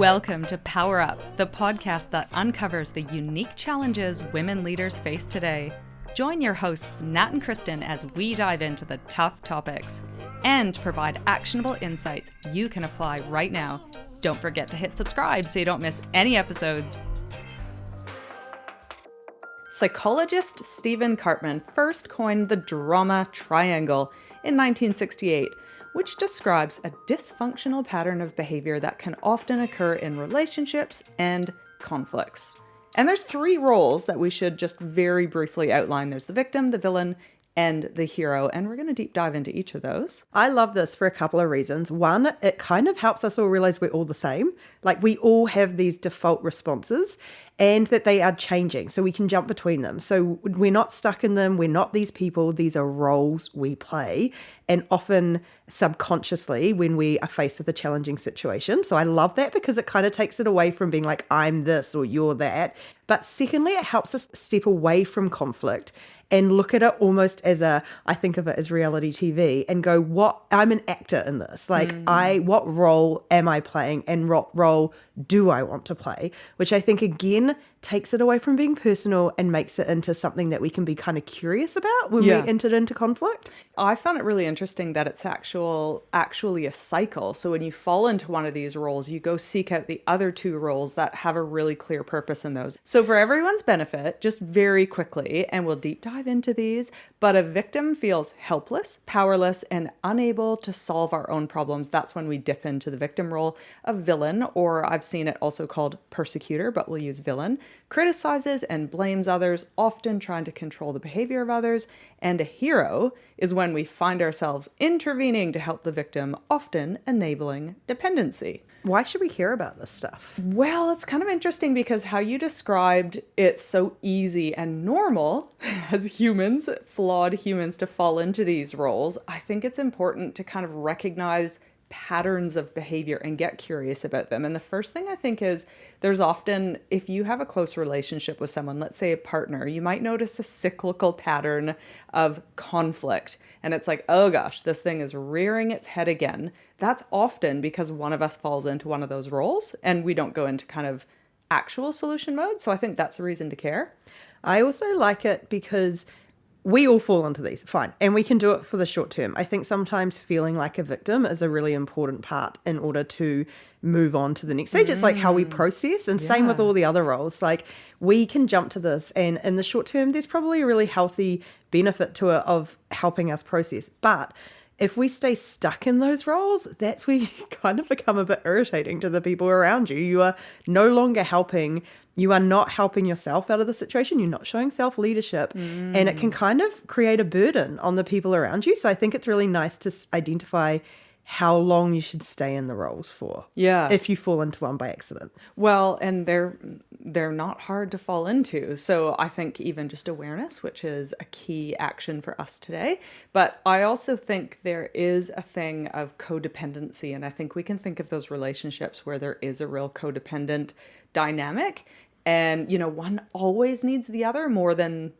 Welcome to Power Up, the podcast that uncovers the unique challenges women leaders face today. Join your hosts, Nat and Kristen, as we dive into the tough topics and provide actionable insights you can apply right now. Don't forget to hit subscribe so you don't miss any episodes. Psychologist Stephen Karpman first coined the drama triangle in 1968, which describes a dysfunctional pattern of behavior that can often occur in relationships and conflicts. And there's three roles that we should just very briefly outline. There's the victim, the villain, and the hero, and we're going to deep dive into each of those. I love this for a couple of reasons. One, it kind of helps us all realize we're all the same. Like, we all have these default responses and that they are changing, so we can jump between them. So we're not stuck in them. We're not these people. These are roles we play, and often subconsciously when we are faced with a challenging situation. So I love that because it kind of takes it away from being like, I'm this or you're that. But secondly, it helps us step away from conflict and look at it almost as I think of it as reality TV and go, I'm an actor in this. Like, what role am I playing and what role do I want to play? Which I think, again, takes it away from being personal and makes it into something that we can be kind of curious about when we entered into conflict. I found it really interesting that it's actually a cycle. So when you fall into one of these roles, you go seek out the other two roles that have a really clear purpose in those. So for everyone's benefit, just very quickly, and we'll deep dive into these, but a victim feels helpless, powerless, and unable to solve our own problems. That's when we dip into the victim role. A villain, or I've seen it also called persecutor, but we'll use villain, criticises and blames others, often trying to control the behavior of others. And a hero is when we find ourselves intervening to help the victim, often enabling dependency. Why should we hear about this stuff? Well, it's kind of interesting because how you described it's so easy and normal as humans, flawed humans, to fall into these roles. I think it's important to kind of recognize patterns of behavior and get curious about them. And the first thing I think is there's often, if you have a close relationship with someone, let's say a partner, you might notice a cyclical pattern of conflict. And it's like, oh gosh, this thing is rearing its head again. That's often because one of us falls into one of those roles and we don't go into kind of actual solution mode. So I think that's a reason to care. I also like it because we all fall into these, fine. And we can do it for the short term. I think sometimes feeling like a victim is a really important part in order to move on to the next stage. It's like how we process, and same with all the other roles. Like, we can jump to this, and in the short term, there's probably a really healthy benefit to it of helping us process. But if we stay stuck in those roles, that's where you kind of become a bit irritating to the people around you. You are no longer helping. You are not helping yourself out of the situation. You're not showing self-leadership. And it can kind of create a burden on the people around you. So I think it's really nice to identify how long you should stay in the roles for. Yeah. If you fall into one by accident. Well, and they're not hard to fall into. So I think even just awareness, which is a key action for us today. But I also think there is a thing of codependency. And I think we can think of those relationships where there is a real codependent dynamic. And, you know, one always needs the other more than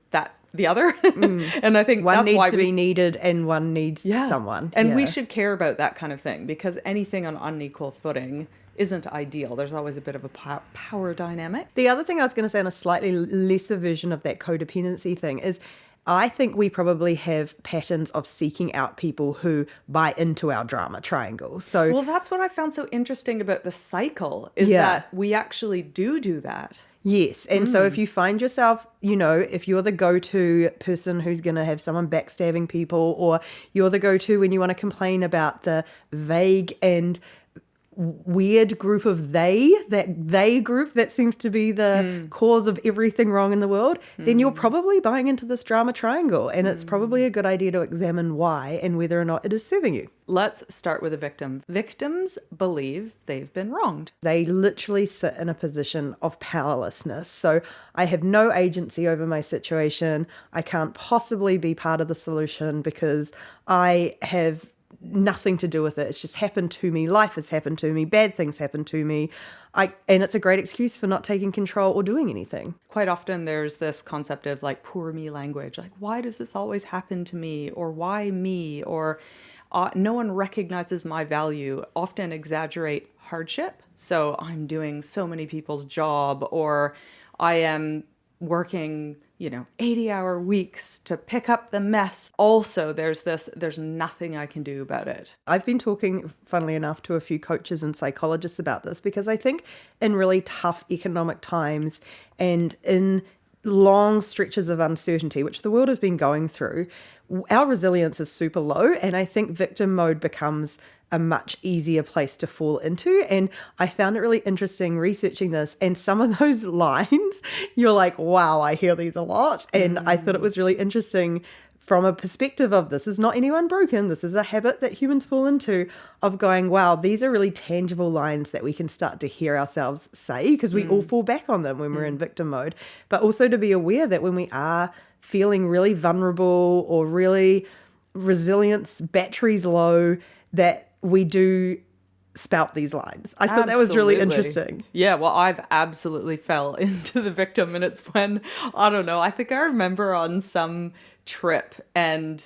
the other. And I think one that's needs why to be needed and one needs someone. And we should care about that kind of thing, because anything on unequal footing isn't ideal. There's always a bit of a power dynamic. The other thing I was going to say on a slightly lesser version of that codependency thing is I think we probably have patterns of seeking out people who buy into our drama triangle. So, well, that's what I found so interesting about the cycle is that we actually do that. Yes. And so if you find yourself, you know, if you're the go-to person who's going to have someone backstabbing people, or you're the go-to when you want to complain about the vague and weird group of they group that seems to be the cause of everything wrong in the world, then you're probably buying into this drama triangle, and it's probably a good idea to examine why and whether or not it is serving you. Let's start with a victim. Victims believe they've been wronged. They literally sit in a position of powerlessness. So I have no agency over my situation. I can't possibly be part of the solution because I have nothing to do with it. It's just happened to me. Life has happened to me. Bad things happen to me. And it's a great excuse for not taking control or doing anything. Quite often there's this concept of like poor me language. Like, why does this always happen to me? Or why me? Or No one recognizes my value, often exaggerate hardship. So I'm doing so many people's job, or I am working, 80-hour weeks to pick up the mess. Also, there's nothing I can do about it. I've been talking, funnily enough, to a few coaches and psychologists about this because I think in really tough economic times and in long stretches of uncertainty, which the world has been going through, our resilience is super low. And I think victim mode becomes a much easier place to fall into. And I found it really interesting researching this. And some of those lines, you're like, wow, I hear these a lot. And I thought it was really interesting from a perspective of this is not anyone broken. This is a habit that humans fall into of going, wow, these are really tangible lines that we can start to hear ourselves say because we all fall back on them when we're in victim mode. But also to be aware that when we are feeling really vulnerable or really resilience batteries low, that we do spout these lines. I thought that was really interesting. Yeah, well, I've absolutely fell into the victim, and it's when, I don't know, I think I remember on some trip, and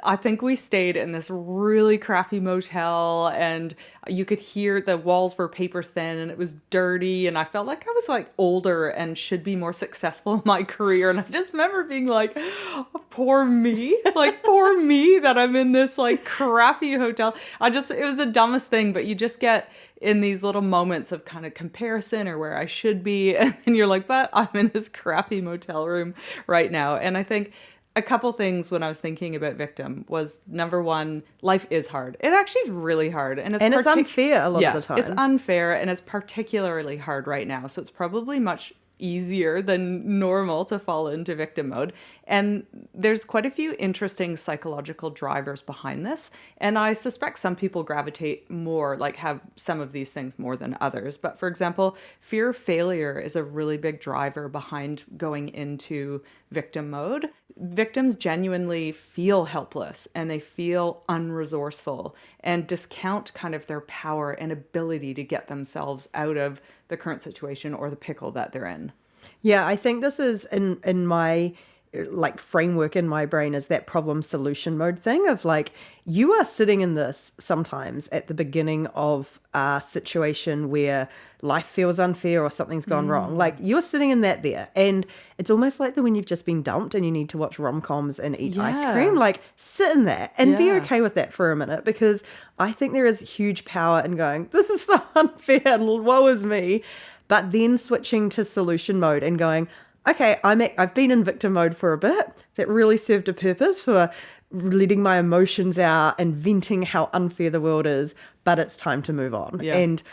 I think we stayed in this really crappy motel, and you could hear the walls were paper thin and it was dirty, and I felt like I was like older and should be more successful in my career. And I just remember being like, oh, poor me, like poor me that I'm in this like crappy hotel. It was the dumbest thing, but you just get in these little moments of kind of comparison or where I should be. And then you're like, but I'm in this crappy motel room right now. And I think a couple things when I was thinking about victim was, number one, life is hard. It actually is really hard. And it's unfair a lot of the time. It's unfair, and it's particularly hard right now. So it's probably much easier than normal to fall into victim mode. And there's quite a few interesting psychological drivers behind this. And I suspect some people gravitate more, like have some of these things more than others. But for example, fear of failure is a really big driver behind going into victim mode. Victims genuinely feel helpless and they feel unresourceful and discount kind of their power and ability to get themselves out of the current situation or the pickle that they're in. Yeah, I think this is in my like framework in my brain is that problem solution mode thing of like, you are sitting in this sometimes at the beginning of a situation where life feels unfair or something's gone wrong. Like you're sitting in that there, and it's almost like when you've just been dumped and you need to watch rom-coms and eat ice cream. Like sit in that and be okay with that for a minute, because I think there is huge power in going, this is so unfair and woe is me. But then switching to solution mode and going, okay, I've been in victim mode for a bit. That really served a purpose for letting my emotions out and venting how unfair the world is, but it's time to move on. Yeah. And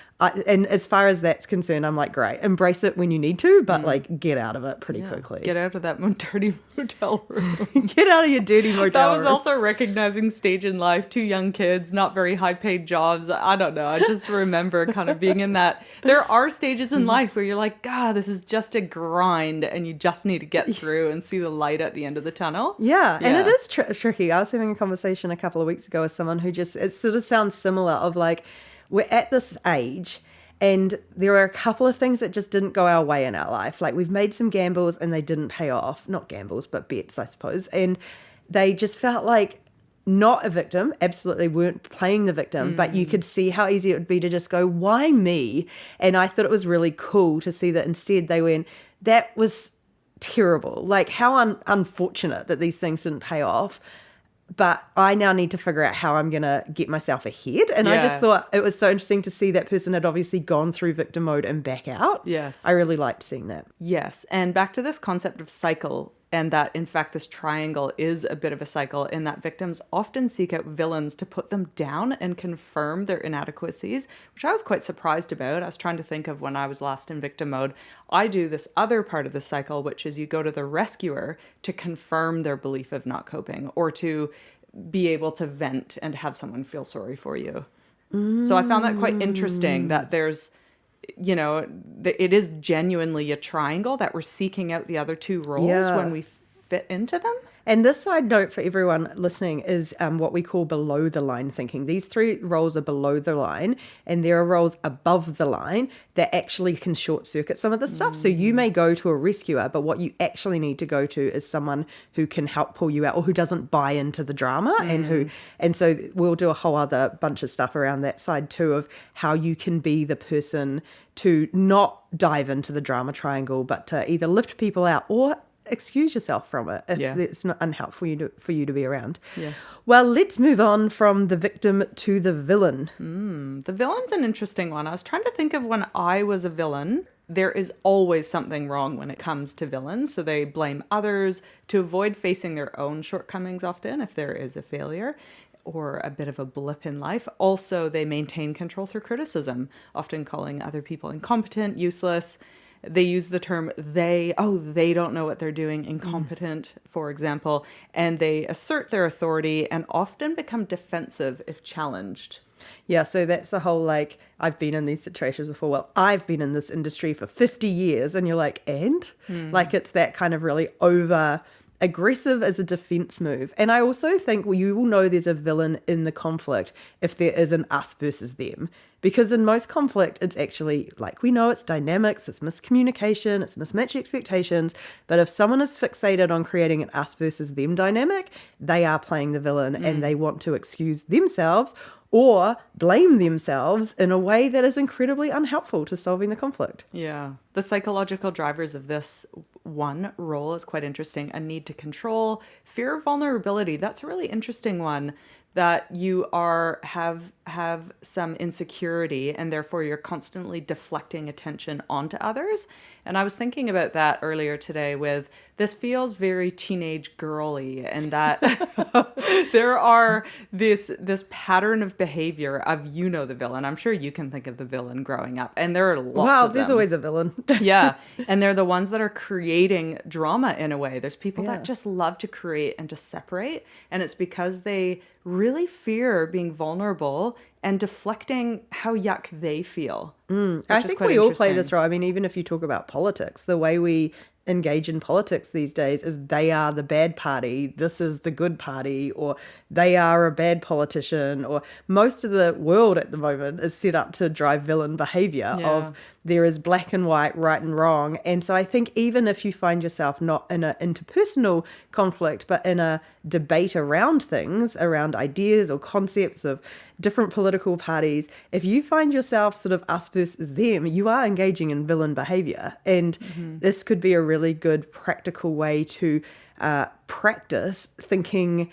as far as that's concerned, I'm like, great, embrace it when you need to, but like get out of it pretty quickly. Get out of that dirty motel room. Get out of your dirty motel room. That was also recognizing stage in life, 2 young kids, not very high paid jobs. I don't know. I just remember kind of being in that. There are stages in life where you're like, God, this is just a grind and you just need to get through and see the light at the end of the tunnel. Yeah. And it is tricky. I was having a conversation a couple of weeks ago with someone who just, it sort of sounds similar of like, we're at this age and there are a couple of things that just didn't go our way in our life. Like we've made some gambles and they didn't pay off. Not gambles, but bets, I suppose. And they just felt like not a victim, absolutely weren't playing the victim, but you could see how easy it would be to just go, why me? And I thought it was really cool to see that instead they went, that was terrible. Like how unfortunate that these things didn't pay off. But I now need to figure out how I'm going to get myself ahead. And I just thought it was so interesting to see that person had obviously gone through victim mode and back out. Yes. I really liked seeing that. Yes. And back to this concept of cycle, and that in fact this triangle is a bit of a cycle, in that victims often seek out villains to put them down and confirm their inadequacies, which I was quite surprised about. I was trying to think of when I was last in victim mode. I do this other part of the cycle, which is you go to the rescuer to confirm their belief of not coping, or to be able to vent and have someone feel sorry for you. So I found that quite interesting, that there's, it is genuinely a triangle, that we're seeking out the other 2 roles when we fit into them. And this side note for everyone listening is what we call below the line thinking. These three roles are below the line, and there are roles above the line that actually can short circuit some of this stuff. So you may go to a rescuer, but what you actually need to go to is someone who can help pull you out, or who doesn't buy into the drama, and so we'll do a whole other bunch of stuff around that side too, of how you can be the person to not dive into the drama triangle, but to either lift people out or excuse yourself from it if it's not unhelpful for you to be around. Yeah. Well, let's move on from the victim to the villain. The villain's an interesting one. I was trying to think of when I was a villain. There is always something wrong when it comes to villains. So they blame others to avoid facing their own shortcomings often if there is a failure or a bit of a blip in life. Also, they maintain control through criticism, often calling other people incompetent, useless. They use the term they don't know what they're doing, incompetent, for example, and they assert their authority and often become defensive if challenged. Yeah, so that's the whole, like, I've been in these situations before. Well, I've been in this industry for 50 years, and you're like, and? Like, it's that kind of really over aggressive as a defense move. And I also think, well, you will know there's a villain in the conflict if there is an us versus them. Because in most conflict, it's actually, like we know, it's dynamics, it's miscommunication, it's mismatched expectations. But if someone is fixated on creating an us versus them dynamic, they are playing the villain and they want to excuse themselves or blame themselves in a way that is incredibly unhelpful to solving the conflict. Yeah. The psychological drivers of this one role is quite interesting. A need to control, fear of vulnerability. That's a really interesting one, that you have some insecurity and therefore you're constantly deflecting attention onto others. And I was thinking about that earlier today with, this feels very teenage girly, and that there are this pattern of behavior of, the villain. I'm sure you can think of the villain growing up, and there are lots of them. There's always a villain. Yeah. And they're the ones that are creating drama in a way. There's people that just love to create and to separate. And it's because they really fear being vulnerable and deflecting how yuck they feel. I think we all play this role. I mean, even if you talk about politics, the way we engage in politics these days is they are the bad party, this is the good party, or they are a bad politician, or most of the world at the moment is set up to drive villain behavior of there is black and white, right and wrong. And so I think even if you find yourself not in an interpersonal conflict, but in a debate around things, around ideas or concepts of different political parties, if you find yourself sort of us versus them, you are engaging in villain behavior. And this could be a really good practical way to practice thinking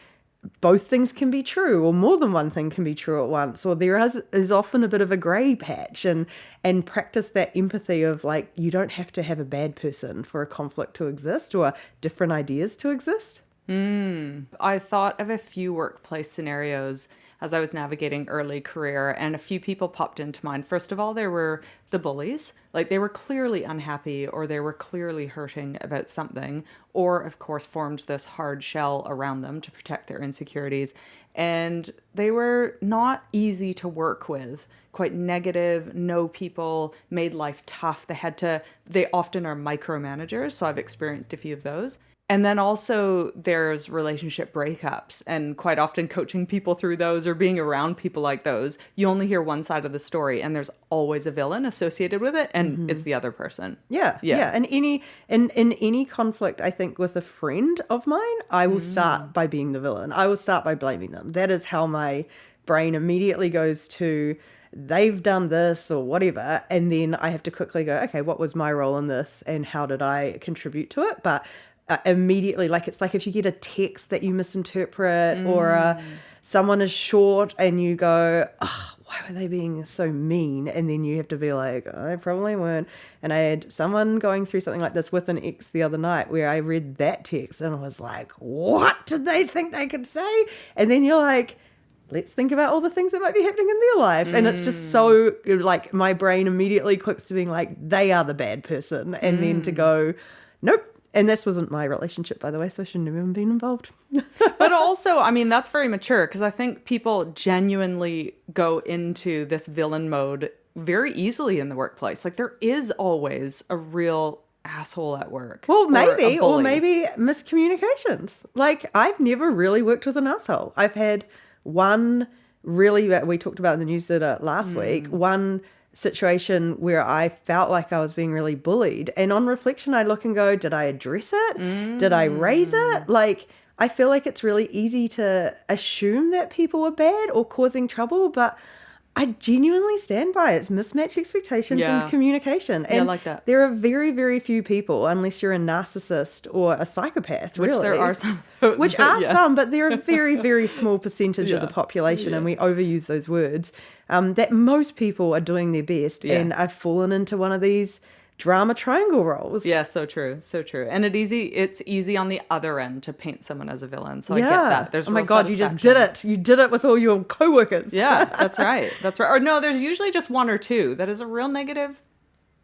both things can be true, or more than one thing can be true at once, or there is often a bit of a grey patch, and practice that empathy of, like, you don't have to have a bad person for a conflict to exist or different ideas to exist. I thought of a few workplace scenarios as I was navigating early career, and a few people popped into mind. First of all, there were the bullies. Like, they were clearly unhappy, or they were clearly hurting about something, or of course formed this hard shell around them to protect their insecurities. And they were not easy to work with, quite negative, no people, made life tough. They often are micromanagers, so I've experienced a few of those. And then also there's relationship breakups, and quite often coaching people through those or being around people like those, you only hear one side of the story, and there's always a villain associated with it, and it's the other person. Yeah. And in any conflict, I think with a friend of mine, I will start by being the villain. I will start by blaming them. That is how my brain immediately goes to, they've done this or whatever, and then I have to quickly go, okay, what was my role in this and how did I contribute to it? But immediately, like, it's like if you get a text that you misinterpret, or someone is short and you go, oh, why were they being so mean? And then you have to be like, I probably weren't. And I had someone going through something like this with an ex the other night, where I read that text and I was like, what did they think they could say? And then you're like, let's think about all the things that might be happening in their life. And it's just so, like, my brain immediately clicks to being like, they are the bad person. And then to go, nope. And this wasn't my relationship, by the way, so I shouldn't have even been involved. But also, I mean, that's very mature, because I think people genuinely go into this villain mode very easily in the workplace. Like, there is always a real asshole at work. Well, or maybe, a or bully. maybe miscommunications. Like, I've never really worked with an asshole. I've had one really, we talked about in the newsletter last week, one situation where I felt like I was being really bullied. And on reflection, I look and go, did I address it? Did I raise it? Like, I feel like it's really easy to assume that people are bad or causing trouble, but I genuinely stand by it. It's mismatched expectations Yeah. and communication. Yeah, I And like that. there are very, very few people, unless you're a narcissist or a psychopath, Which really. there are some of those. Which but are yes. some, but they're a very, very small percentage of the Yeah. population, and Yeah. we overuse those words. That most people are doing their best, Yeah. and I've fallen into one of these drama triangle roles. Yeah, so true, so true. And it's easy on the other end to paint someone as a villain. So I Yeah. get that. There's oh my real God, you just satisfaction. did it. You did it with all your coworkers. Yeah, that's right. That's right. Or no, there's usually just one or two that is a real negative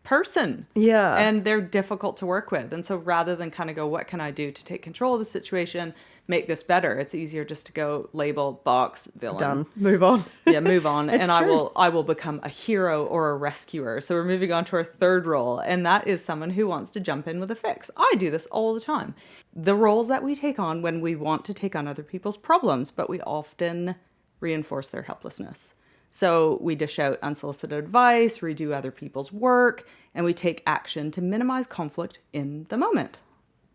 person. Yeah. And they're difficult to work with. And so rather than kind of go, what can I do to take control of the situation, make this better? It's easier just to go label, box, villain. Done. Move on. Yeah, move on. It's And true. I will become a hero or a rescuer. So we're moving on to our third role, and that is someone who wants to jump in with a fix. I do this all the time. The roles that we take on when we want to take on other people's problems, but we often reinforce their helplessness. So we dish out unsolicited advice, redo other people's work, and we take action to minimize conflict in the moment.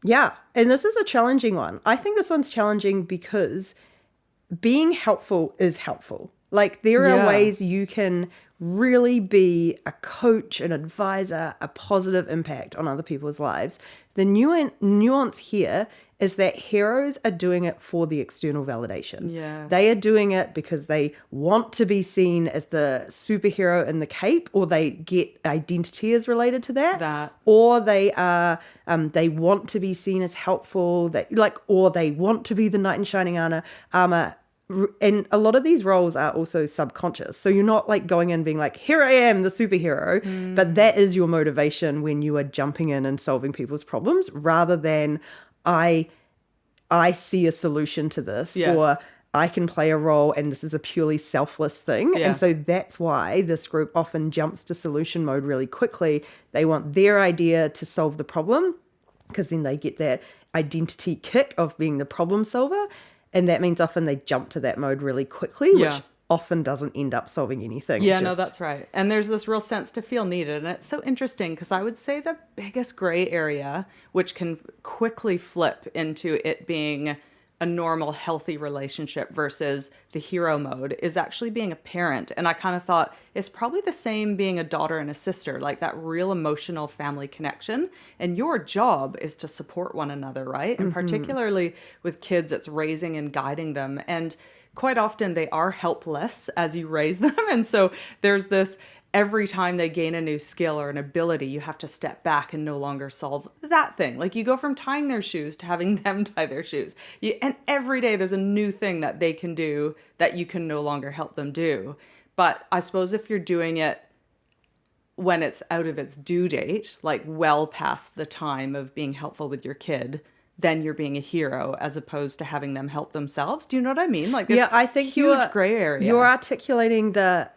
Yeah. And this is a challenging one. I think this one's challenging because being helpful is helpful. Like, there are Yeah. ways you can really be a coach, an advisor, a positive impact on other people's lives. The nuance here is that heroes are doing it for the external validation. Yes. They are doing it because they want to be seen as the superhero in the cape, or they get identity as related to that. Or they are they want to be seen as helpful, or they want to be the knight in shining armor. And a lot of these roles are also subconscious. So you're not like going in being like, here I am, the superhero, but that is your motivation when you are jumping in and solving people's problems, rather than I see a solution to this, Yes. or I can play a role and this is a purely selfless thing. Yeah. And so that's why this group often jumps to solution mode really quickly. They want their idea to solve the problem, because then they get that identity kick of being the problem solver. And that means often they jump to that mode really quickly, Yeah. which often doesn't end up solving anything. Yeah, no, that's right. And there's this real sense to feel needed. And it's so interesting because I would say the biggest gray area, which can quickly flip into it being a normal, healthy relationship versus the hero mode, is actually being a parent. And I kind of thought it's probably the same being a daughter and a sister, like that real emotional family connection. And your job is to support one another, right? And particularly with kids, it's raising and guiding them. And quite often they are helpless as you raise them. And so there's this, every time they gain a new skill or an ability, you have to step back and no longer solve that thing. Like, you go from tying their shoes to having them tie their shoes. And every day there's a new thing that they can do that you can no longer help them do. But I suppose if you're doing it when it's out of its due date, like well past the time of being helpful with your kid, then you're being a hero as opposed to having them help themselves. Do you know what I mean? Like, this I think huge gray area. You're articulating the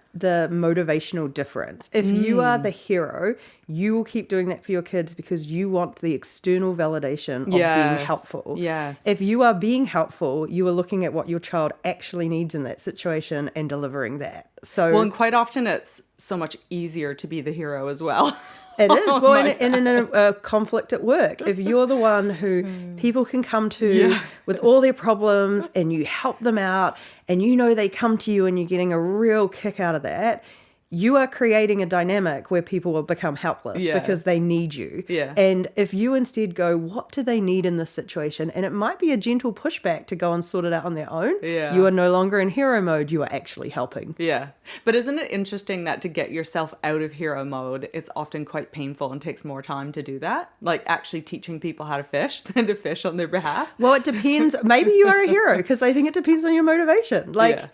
motivational difference. If you are the hero, you will keep doing that for your kids because you want the external validation of being helpful. Yes. If you are being helpful, you are looking at what your child actually needs in that situation and delivering that. So, Well, and quite often it's so much easier to be the hero as well. it is. Oh Well, my and in a conflict at work, if you're the one who people can come to with all their problems and you help them out and you know they come to you and you're getting a real kick out of that, you are creating a dynamic where people will become helpless Yes. because they need you. Yeah. And if you instead go, what do they need in this situation? And it might be a gentle pushback to go and sort it out on their own. Yeah. You are no longer in hero mode. You are actually helping. Yeah. But isn't it interesting that to get yourself out of hero mode, it's often quite painful and takes more time to do that? Like actually teaching people how to fish than to fish on their behalf? Well, it depends. Maybe you are a hero because I think it depends on your motivation. Like, Yeah.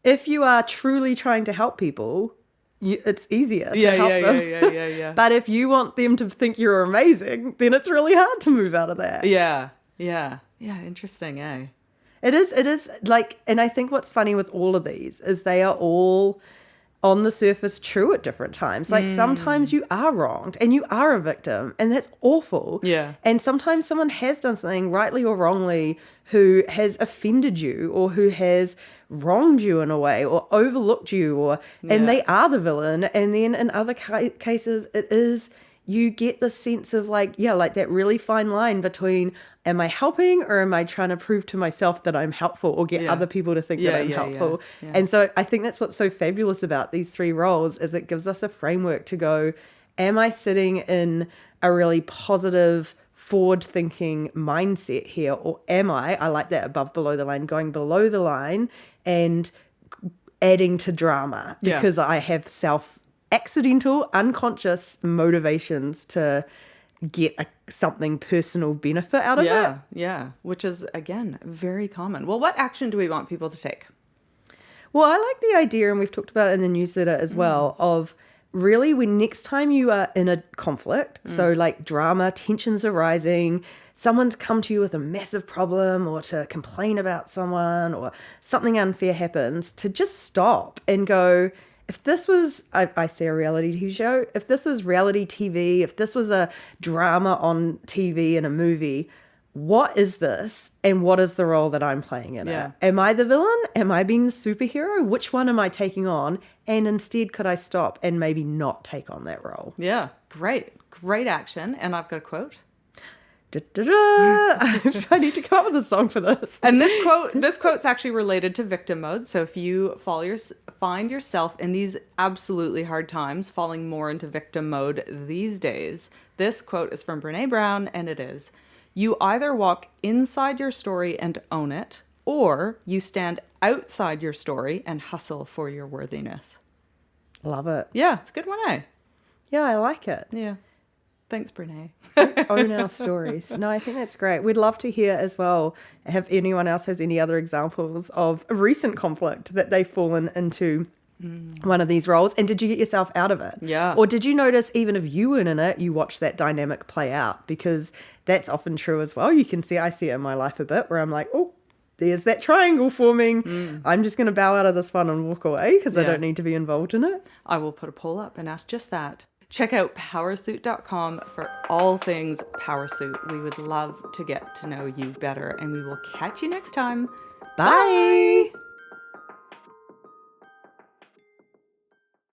if you are truly trying to help people, it's easier to help them. Yeah. But if you want them to think you're amazing, then it's really hard to move out of that. Yeah. Interesting, eh? It is like, and I think what's funny with all of these is they are all on the surface true at different times. Like sometimes you are wronged and you are a victim, and that's awful. Yeah. And sometimes someone has done something rightly or wrongly who has offended you or who has wronged you in a way or overlooked you, or and they are the villain. And then in other cases it is, you get the sense of like that really fine line between, am I helping or am I trying to prove to myself that I'm helpful or get other people to think that I'm helpful? Yeah. And so I think that's what's so fabulous about these three roles, is it gives us a framework to go, am I sitting in a really positive, forward-thinking mindset here, or am I like that above below the line, going below the line and adding to drama because I have accidental, unconscious motivations to get something personal benefit out of it. Yeah, which is, again, very common. Well, what action do we want people to take? Well, I like the idea, and we've talked about it in the newsletter as well, of really when next time you are in a conflict, so like drama, tensions are rising, someone's come to you with a massive problem or to complain about someone or something unfair happens, to just stop and go, if this was, I say a reality TV show, if this was reality TV, if this was a drama on TV in a movie, what is this and what is the role that I'm playing in it? Am I the villain? Am I being the superhero? Which one am I taking on? And instead, could I stop and maybe not take on that role? Yeah, great action. And I've got a quote. I need to come up with a song for this. And this quote's actually related to victim mode. So if you find yourself in these absolutely hard times, falling more into victim mode these days, this quote is from Brene Brown, and it is, "You either walk inside your story and own it, or you stand outside your story and hustle for your worthiness." Love it. Yeah, it's a good one, eh? Yeah, I like it. Yeah. Thanks, Brene. Own our stories. No, I think that's great. We'd love to hear as well, if anyone else has any other examples of recent conflict that they've fallen into one of these roles. And did you get yourself out of it? Yeah. Or did you notice, even if you weren't in it, you watched that dynamic play out? Because that's often true as well. You can see, I see it in my life a bit, where I'm like, oh, there's that triangle forming. I'm just going to bow out of this one and walk away because I don't need to be involved in it. I will put a poll up and ask just that. Check out powersuit.com for all things Powersuit. We would love to get to know you better, and we will catch you next time. Bye.